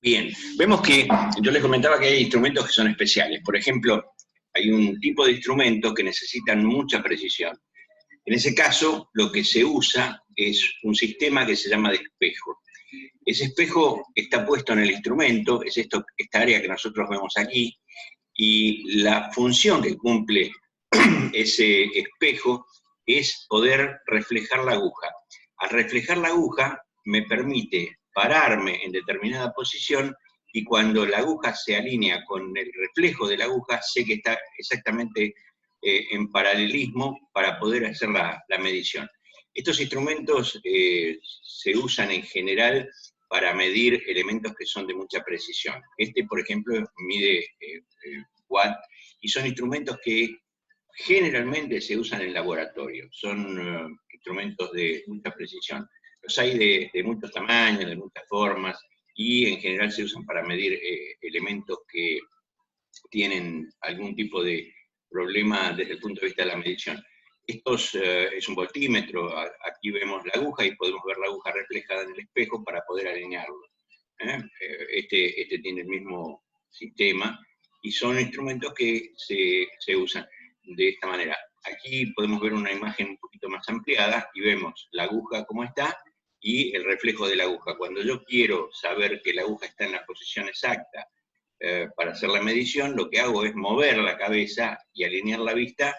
Bien, vemos que yo les comentaba que hay instrumentos que son especiales. Por ejemplo, hay un tipo de instrumentos que necesitan mucha precisión. En ese caso, lo que se usa es un sistema que se llama de espejo. Ese espejo está puesto en el instrumento, es esta área que nosotros vemos aquí, y la función que cumple ese espejo es poder reflejar la aguja. Al reflejar la aguja me permite pararme en determinada posición y cuando la aguja se alinea con el reflejo de la aguja, sé que está exactamente en paralelismo para poder hacer la medición. Estos instrumentos se usan en general para medir elementos que son de mucha precisión. Este, por ejemplo, mide watt, y son instrumentos que generalmente se usan en laboratorio, son instrumentos de mucha precisión. Los hay de muchos tamaños, de muchas formas, y en general se usan para medir elementos que tienen algún tipo de problema desde el punto de vista de la medición. Esto es un voltímetro, aquí vemos la aguja y podemos ver la aguja reflejada en el espejo para poder alinearlo. Este tiene el mismo sistema y son instrumentos que se usan de esta manera. Aquí podemos ver una imagen un poquito más ampliada y vemos la aguja como está y el reflejo de la aguja. Cuando yo quiero saber que la aguja está en la posición exacta para hacer la medición, lo que hago es mover la cabeza y alinear la vista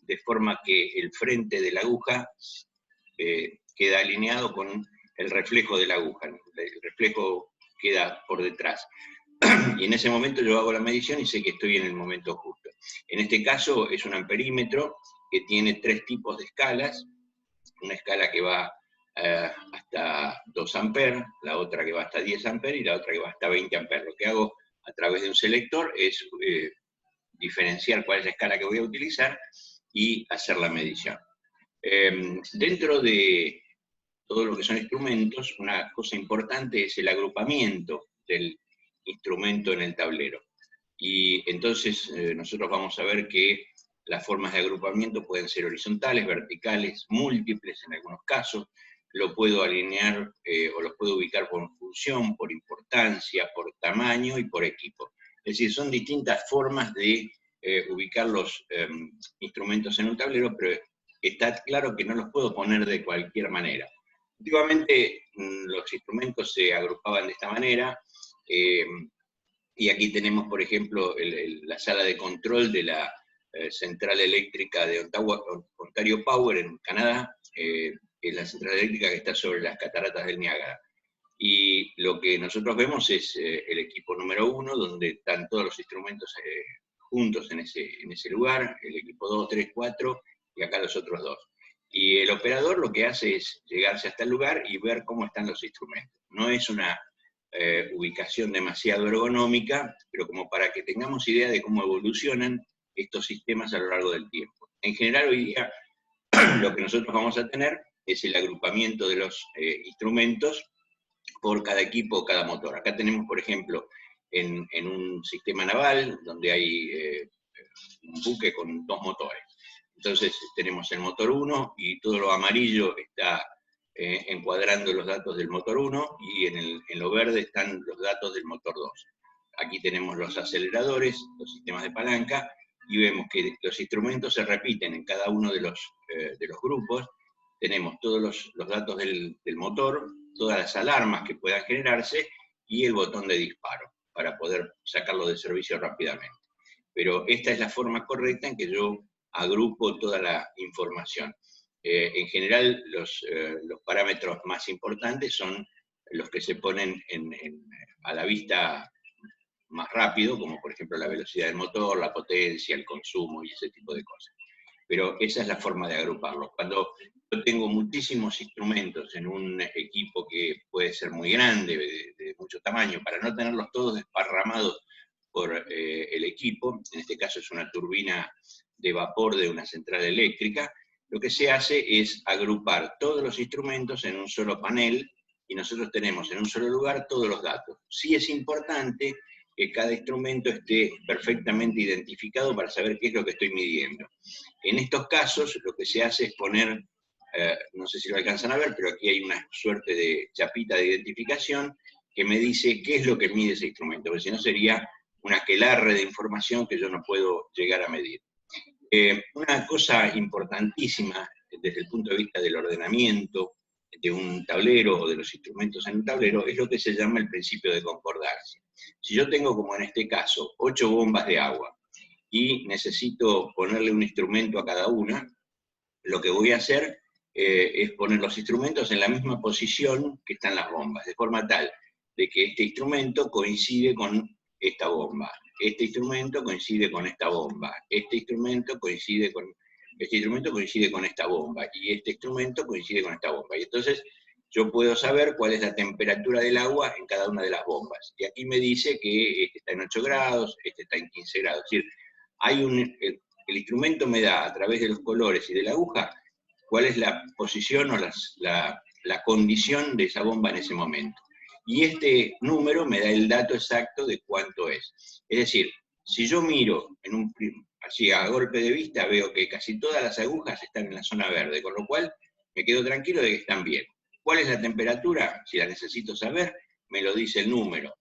de forma que el frente de la aguja queda alineado con el reflejo de la aguja. El reflejo queda por detrás. Y en ese momento yo hago la medición y sé que estoy en el momento justo. En este caso es un amperímetro que tiene 3 tipos de escalas. Una escala que va hasta 2 amperes, la otra que va hasta 10 amperes y la otra que va hasta 20 amperes. Lo que hago a través de un selector es diferenciar cuál es la escala que voy a utilizar y hacer la medición. Dentro de todo lo que son instrumentos, una cosa importante es el agrupamiento del instrumento en el tablero. Y entonces nosotros vamos a ver que las formas de agrupamiento pueden ser horizontales, verticales, múltiples en algunos casos. Lo puedo alinear o los puedo ubicar por función, por importancia, por tamaño y por equipo. Es decir, son distintas formas de ubicar los instrumentos en un tablero, pero está claro que no los puedo poner de cualquier manera. Antiguamente los instrumentos se agrupaban de esta manera, y aquí tenemos, por ejemplo, la sala de control de la central eléctrica de Ontario Power en Canadá, es la central eléctrica que está sobre las cataratas del Niágara. Y lo que nosotros vemos es el equipo número 1, donde están todos los instrumentos juntos en ese lugar, el equipo 2, 3, 4, y acá los otros 2. Y el operador lo que hace es llegarse hasta el lugar y ver cómo están los instrumentos. No es una ubicación demasiado ergonómica, pero como para que tengamos idea de cómo evolucionan estos sistemas a lo largo del tiempo. En general, hoy día, lo que nosotros vamos a tener es el agrupamiento de los instrumentos por cada equipo o cada motor. Acá tenemos, por ejemplo, en un sistema naval, donde hay un buque con 2 motores. Entonces tenemos el motor 1 y todo lo amarillo está encuadrando los datos del motor 1 y en lo verde están los datos del motor 2. Aquí tenemos los aceleradores, los sistemas de palanca, y vemos que los instrumentos se repiten en cada uno de los grupos. Tenemos todos los datos del motor, todas las alarmas que puedan generarse y el botón de disparo para poder sacarlo de servicio rápidamente. Pero esta es la forma correcta en que yo agrupo toda la información. En general, los parámetros más importantes son los que se ponen a la vista más rápido, como por ejemplo la velocidad del motor, la potencia, el consumo y ese tipo de cosas. Pero esa es la forma de agruparlos. Cuando yo tengo muchísimos instrumentos en un equipo que puede ser muy grande, de mucho tamaño, para no tenerlos todos desparramados por el equipo, en este caso es una turbina de vapor de una central eléctrica, lo que se hace es agrupar todos los instrumentos en un solo panel y nosotros tenemos en un solo lugar todos los datos. Sí es importante que cada instrumento esté perfectamente identificado para saber qué es lo que estoy midiendo. En estos casos lo que se hace es poner, no sé si lo alcanzan a ver, pero aquí hay una suerte de chapita de identificación que me dice qué es lo que mide ese instrumento, porque si no sería un aquelarre de información que yo no puedo llegar a medir. Una cosa importantísima desde el punto de vista del ordenamiento de un tablero o de los instrumentos en un tablero es lo que se llama el principio de concordancia. Si yo tengo, como en este caso, 8 bombas de agua y necesito ponerle un instrumento a cada una, lo que voy a hacer es poner los instrumentos en la misma posición que están las bombas, de forma tal de que este instrumento coincide con esta bomba, este instrumento coincide con esta bomba, este instrumento coincide con esta bomba, y este instrumento coincide con esta bomba. Y entonces yo puedo saber cuál es la temperatura del agua en cada una de las bombas. Y aquí me dice que este está en 8 grados, este está en 15 grados. Es decir, el instrumento me da, a través de los colores y de la aguja, cuál es la posición o la condición de esa bomba en ese momento. Y este número me da el dato exacto de cuánto es. Es decir, si yo miro así a golpe de vista, veo que casi todas las agujas están en la zona verde, con lo cual me quedo tranquilo de que están bien. ¿Cuál es la temperatura? Si la necesito saber, me lo dice el número,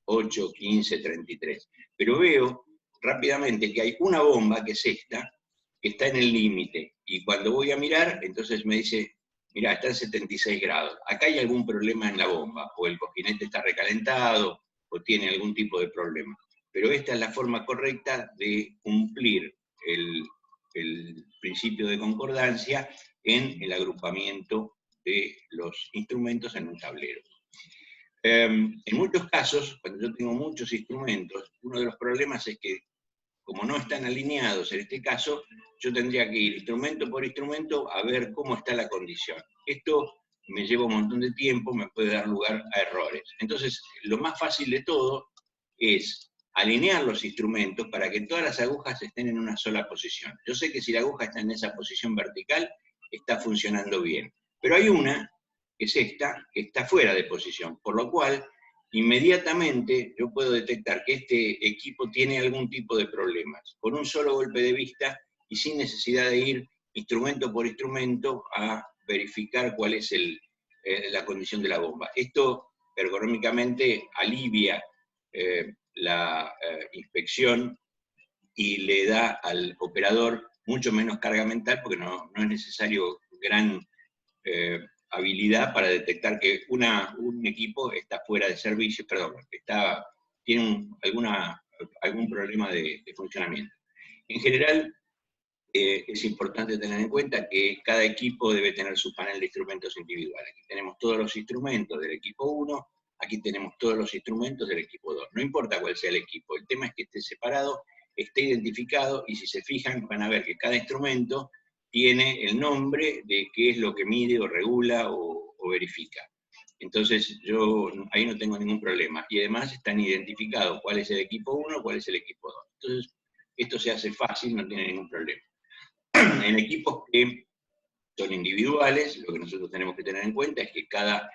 8, 15, 33. Pero veo rápidamente que hay una bomba, que es esta, que está en el límite, y cuando voy a mirar, entonces me dice, mirá, está en 76 grados, acá hay algún problema en la bomba, o el cojinete está recalentado, o tiene algún tipo de problema. Pero esta es la forma correcta de cumplir el principio de concordancia en el agrupamiento de los instrumentos en un tablero. En muchos casos, cuando yo tengo muchos instrumentos, uno de los problemas es que, como no están alineados en este caso, yo tendría que ir instrumento por instrumento a ver cómo está la condición. Esto me lleva un montón de tiempo, me puede dar lugar a errores. Entonces, lo más fácil de todo es alinear los instrumentos para que todas las agujas estén en una sola posición. Yo sé que si la aguja está en esa posición vertical, está funcionando bien. Pero hay una, que es esta, que está fuera de posición, por lo cual inmediatamente yo puedo detectar que este equipo tiene algún tipo de problemas, con un solo golpe de vista y sin necesidad de ir instrumento por instrumento a verificar cuál es la condición de la bomba. Esto ergonómicamente alivia la inspección y le da al operador mucho menos carga mental, porque no es necesario gran habilidad para detectar que un equipo está fuera de servicio, perdón, tiene algún problema de funcionamiento. En general, es importante tener en cuenta que cada equipo debe tener su panel de instrumentos individual. Aquí tenemos todos los instrumentos del equipo 1, aquí tenemos todos los instrumentos del equipo 2. No importa cuál sea el equipo, el tema es que esté separado, esté identificado, y si se fijan van a ver que cada instrumento tiene el nombre de qué es lo que mide o regula o verifica. Entonces yo ahí no tengo ningún problema. Y además están identificados cuál es el equipo 1, cuál es el equipo 2. Entonces esto se hace fácil, no tiene ningún problema. En equipos que son individuales, lo que nosotros tenemos que tener en cuenta es que cada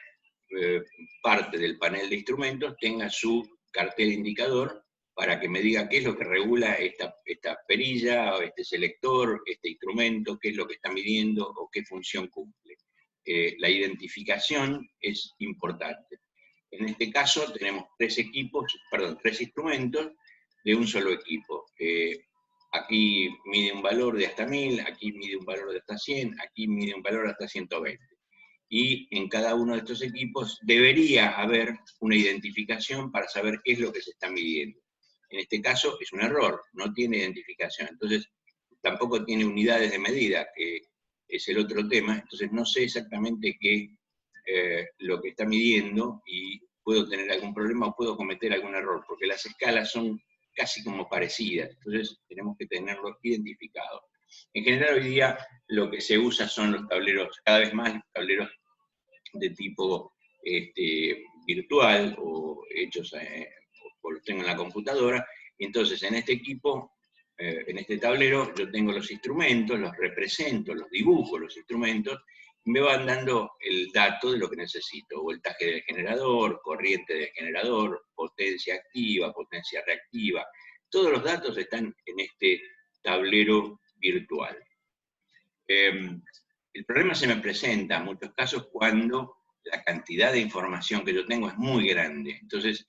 parte del panel de instrumentos tenga su cartel indicador para que me diga qué es lo que regula esta perilla, o este selector, este instrumento, qué es lo que está midiendo o qué función cumple. La identificación es importante. En este caso tenemos tres instrumentos de un solo equipo. Aquí mide un valor de hasta 1000, aquí mide un valor de hasta 100, aquí mide un valor de hasta 120. Y en cada uno de estos equipos debería haber una identificación para saber qué es lo que se está midiendo. En este caso es un error, no tiene identificación. Entonces tampoco tiene unidades de medida, que es el otro tema. Entonces no sé exactamente qué lo que está midiendo, y puedo tener algún problema o puedo cometer algún error, porque las escalas son casi como parecidas, entonces tenemos que tenerlos identificados. En general hoy día lo que se usa son los tableros, cada vez más los tableros de tipo virtual, o hechos, o los tengo en la computadora, y entonces en este equipo, en este tablero, yo tengo los instrumentos, los represento, los dibujo, los instrumentos, y me van dando el dato de lo que necesito, voltaje del generador, corriente del generador, potencia activa, potencia reactiva. Todos los datos están en este tablero virtual. El problema se me presenta en muchos casos cuando la cantidad de información que yo tengo es muy grande. Entonces,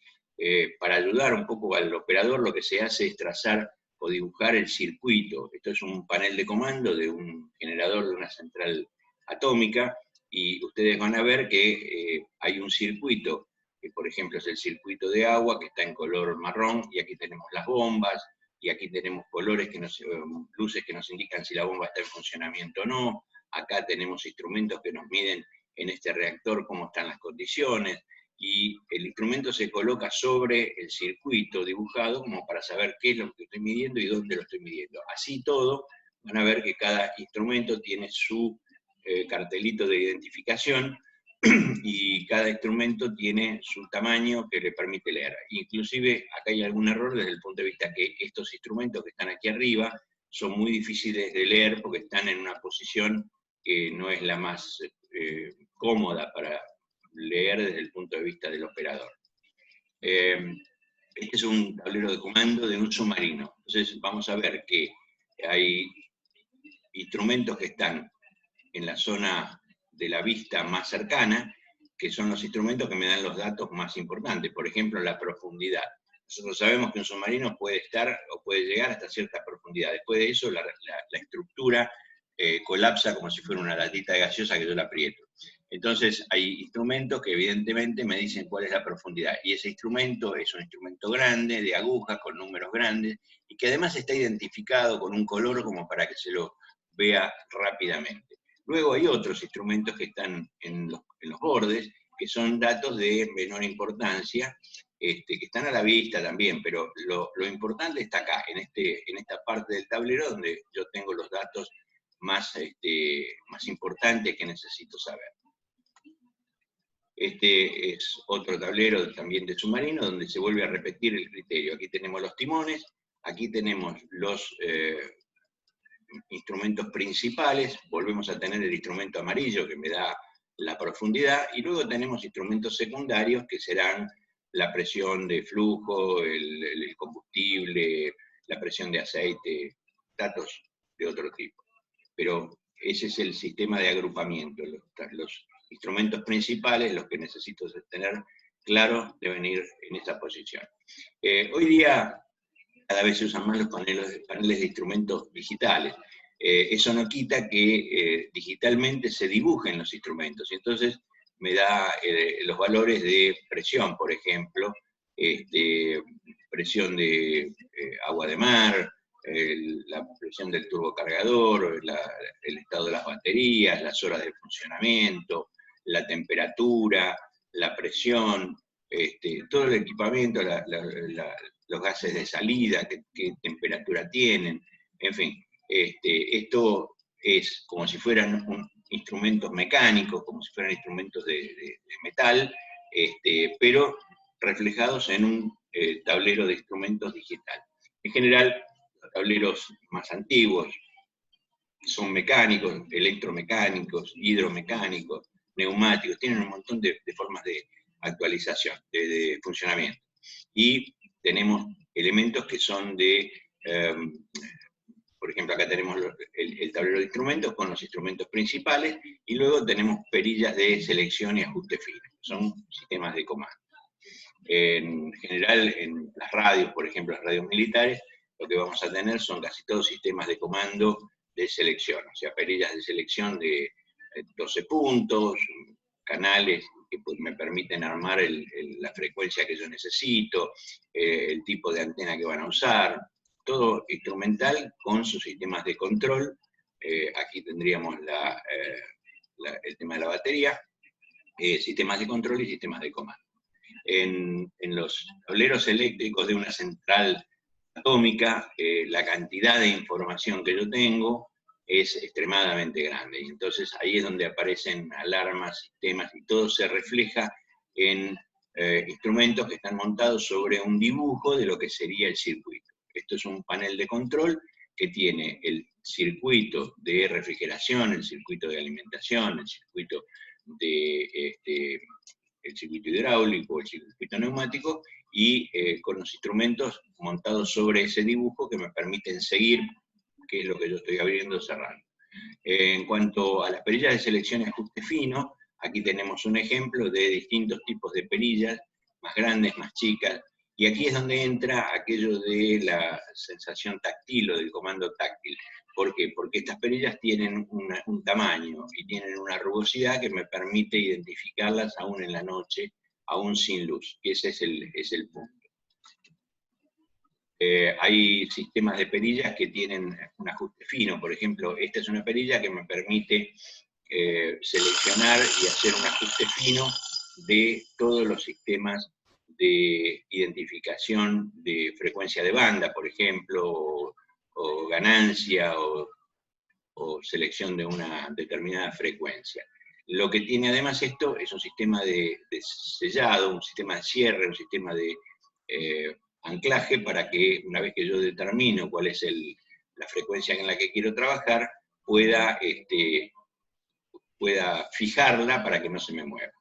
para ayudar un poco al operador, lo que se hace es trazar o dibujar el circuito. Esto es un panel de comando de un generador de una central atómica, y ustedes van a ver que hay un circuito, que por ejemplo es el circuito de agua, que está en color marrón, y aquí tenemos las bombas, y aquí tenemos colores luces que nos indican si la bomba está en funcionamiento o no. Acá tenemos instrumentos que nos miden en este reactor cómo están las condiciones, y el instrumento se coloca sobre el circuito dibujado como para saber qué es lo que estoy midiendo y dónde lo estoy midiendo. Así todo, van a ver que cada instrumento tiene su cartelito de identificación, y cada instrumento tiene su tamaño que le permite leer. Inclusive acá hay algún error desde el punto de vista que estos instrumentos que están aquí arriba son muy difíciles de leer porque están en una posición que no es la más cómoda para leer desde el punto de vista del operador. Este es un tablero de comando de un submarino. Entonces vamos a ver que hay instrumentos que están en la zona de la vista más cercana, que son los instrumentos que me dan los datos más importantes. Por ejemplo, la profundidad. Nosotros sabemos que un submarino puede estar o puede llegar hasta cierta profundidad. Después de eso, la estructura colapsa como si fuera una latita de gaseosa que yo la aprieto. Entonces, hay instrumentos que evidentemente me dicen cuál es la profundidad. Y ese instrumento es un instrumento grande, de agujas, con números grandes, y que además está identificado con un color como para que se lo vea rápidamente. Luego hay otros instrumentos que están en los bordes, que son datos de menor importancia, que están a la vista también, pero lo importante está acá, en esta parte del tablero, donde yo tengo los datos más importantes que necesito saber. Este es otro tablero también de submarino, donde se vuelve a repetir el criterio. Aquí tenemos los timones, aquí tenemos los instrumentos principales, volvemos a tener el instrumento amarillo que me da la profundidad, y luego tenemos instrumentos secundarios que serán la presión de flujo, el combustible, la presión de aceite, datos de otro tipo. Pero ese es el sistema de agrupamiento. Los instrumentos principales, los que necesito tener claro, deben ir en esa posición. Hoy día cada vez se usan más los paneles de instrumentos digitales. Eso no quita que digitalmente se dibujen los instrumentos, y entonces me da los valores de presión, por ejemplo, presión de agua de mar, la presión del turbocargador, el estado de las baterías, las horas de funcionamiento, la temperatura, la presión, todo el equipamiento, los gases de salida, qué temperatura tienen, en fin. Esto es como si fueran instrumentos mecánicos, como si fueran instrumentos de metal, pero reflejados en un tablero de instrumentos digital. En general, los tableros más antiguos son mecánicos, electromecánicos, hidromecánicos, neumáticos, tienen un montón de formas de actualización, de funcionamiento. Y tenemos elementos que son por ejemplo, acá tenemos el tablero de instrumentos con los instrumentos principales, y luego tenemos perillas de selección y ajuste fino. Son sistemas de comando. En general, en las radios, por ejemplo, las radios militares, lo que vamos a tener son casi todos sistemas de comando de selección, o sea, perillas de selección de 12 puntos, canales que me permiten armar la frecuencia que yo necesito, el tipo de antena que van a usar, todo instrumental con sus sistemas de control. Aquí tendríamos el tema de la batería, sistemas de control y sistemas de comando. En los tableros eléctricos de una central atómica, la cantidad de información que yo tengo es extremadamente grande, y entonces ahí es donde aparecen alarmas, sistemas, y todo se refleja en instrumentos que están montados sobre un dibujo de lo que sería el circuito. Esto es un panel de control que tiene el circuito de refrigeración, el circuito de alimentación, el circuito el circuito hidráulico, el circuito neumático, y con los instrumentos montados sobre ese dibujo que me permiten seguir qué es lo que yo estoy abriendo o cerrando. En cuanto a las perillas de selección y ajuste fino, Aquí tenemos un ejemplo de distintos tipos de perillas, más grandes, más chicas, y aquí es donde entra aquello de la sensación táctil o del comando táctil. ¿Por qué? Porque estas perillas tienen un tamaño y tienen una rugosidad que me permite identificarlas aún en la noche, aún sin luz, y ese es el punto. Hay sistemas de perillas que tienen un ajuste fino. Por ejemplo, esta es una perilla que me permite seleccionar y hacer un ajuste fino de todos los sistemas de identificación de frecuencia de banda, por ejemplo, o ganancia, o selección de una determinada frecuencia. Lo que tiene además esto es un sistema de sellado, un sistema de cierre, un sistema de anclaje para que una vez que yo determino cuál es la frecuencia en la que quiero trabajar, pueda fijarla para que no se me mueva.